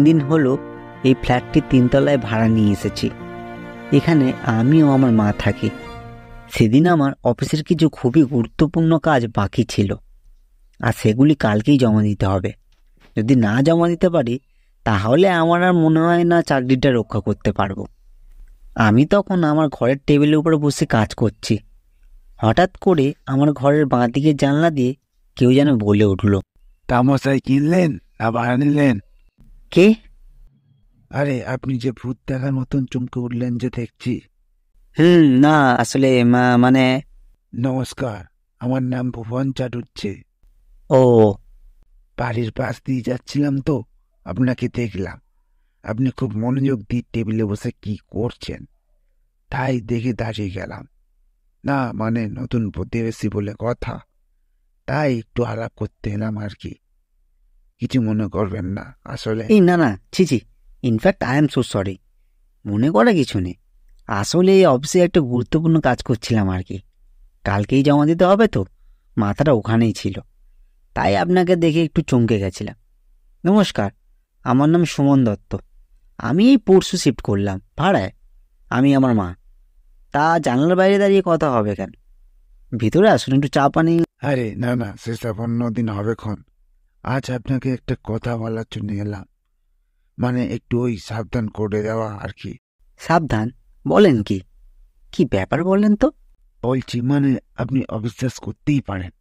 দিন হলো এই ফ্ল্যাটটি 3 তলায় ভাড়া নিয়ে এসেছি। এখানে আমি ও আমার মা থাকি। সেদিন আমার অফিসের কিছু খুবই গুরুত্বপূর্ণ কাজ বাকি ছিল, আর সেগুলি কালকেই জমা দিতে হবে। যদি না জমা দিতে পারি তাহলে আমার আর মনে হয় না চাকরিটা রক্ষা করতে পারবো। আমি তখন আমার ঘরের টেবিলের উপরে বসে কাজ করছি। হঠাৎ করে আমার ঘরের বাঁ দিকের জানলা দিয়ে কেউ যেন বলে উঠল, তামশাই কিনলেন না ভাড়া নিলেন? কে? আরে আপনি যে ভূত দেখার মতন চমকে উঠলেন যে দেখছি। না আসলে মানে নমস্কার, আমার নাম ভুবন চাটুর্যে। ও বাড়ির পাশ দিয়ে যাচ্ছিলাম তো আপনাকে দেখলাম। আপনি খুব মনোযোগ দিয়ে টেবিলে বসে কি করছেন, তাই দেখে দাঁড়িয়ে গেলাম। না মানে নতুন প্রতিবেশী বলে কথা, তাই একটু আলাপ করতে এলাম আর কি। কিছু মনে করবেন না আসলে। এই না ছি, in fact I am so sorry. মনে করা কিছু নেই। আসলে এই অফিসে একটা গুরুত্বপূর্ণ কাজ করছিলাম আর কি। কালকেই জমা দিতে হবে তো, মাথাটা ওখানেই ছিল, তাই আপনাকে দেখে একটু চমকে গেছিলাম। নমস্কার, আমার নাম সুমন দত্ত। আমি এই পরশু শিফট করলাম ভাড়ায়, আমি আমার মা। তা জানালার বাইরে দাঁড়িয়ে কথা হবে কেন? ভিতরে আসুন, একটু চা পানি। আরে না সেসব অন্যদিন হবে ক্ষণ। আজ আপনাকে একটা কথা বলার জন্য এলাম, মানে একটু ওই সাবধান করে দেওয়া আর কি। সাবধান? বলেন কি? কি ব্যাপার বলেন তো? বলছি মানে আপনি অবিশ্বাস করতেই পারেন,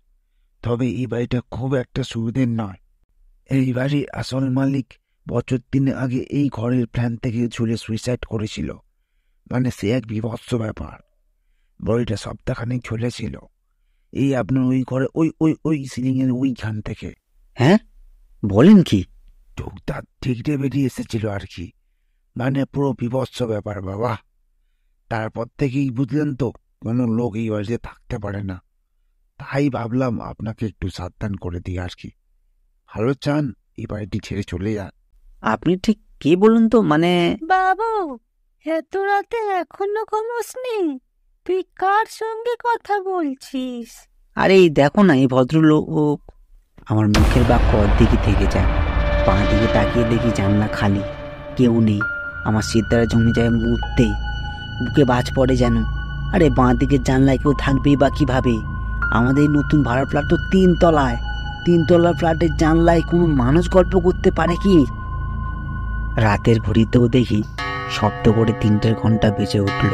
তবে এই বাড়িটা খুব একটা সুবিধের নয়। এই বাড়ির আসল মালিক বছর 3 আগে এই ঘরের প্ল্যান থেকে ঝুলে সুইসাইড করেছিল। মানে সে এক বিভৎস ব্যাপার। বড়িটা সপ্তাহখানেক ঝুলেছিল এই আপনার ওই ঘরে ওই ওই ওই সিলিং এর ওইখান থেকে। হ্যাঁ, বলেন কি? চোখটা ঠিকরে বেরিয়ে এসেছিল আর কি। মানে পুরো বিভৎস ব্যাপার বাবা। তারপর থেকেই বুঝলেন তো কোনো লোক এই বাড়িতে থাকতে পারে না। তাই ভাবলাম আপনাকে একটু সাবধান করে দিই আর কি। ভালো চান এই বাড়িটি ছেড়ে চলে যান? আপনি ঠিক কে বলুন তো, মানে? বাবু, এত রাতে এখনো ঘুমোসনি? তুই কার সঙ্গে কথা বলছিস? আরে এই দেখো না, এই ভদ্রলোক। আমার মুখের বাক্য অর্ধেকই থেকে যায়। বাঁ দিকে তাকিয়ে দেখি জানলা খালি, কেউ নেই। আমার সিদ্ধারা জমে যায় মুহূর্তেই, বুকে বাজ পড়ে যেন। আরে বাঁ দিকের জানলায় কেউ থাকবেই বা কিভাবে? আমাদের এই নতুন ভাড়া ফ্ল্যাট তো 3 তলায়। 3 তলার ফ্ল্যাটের জানলায় কোনো মানুষ গল্প করতে পারে কি? রাতের ঘড়িতেও দেখি শব্দ করে 3টের ঘন্টা বেজে উঠল।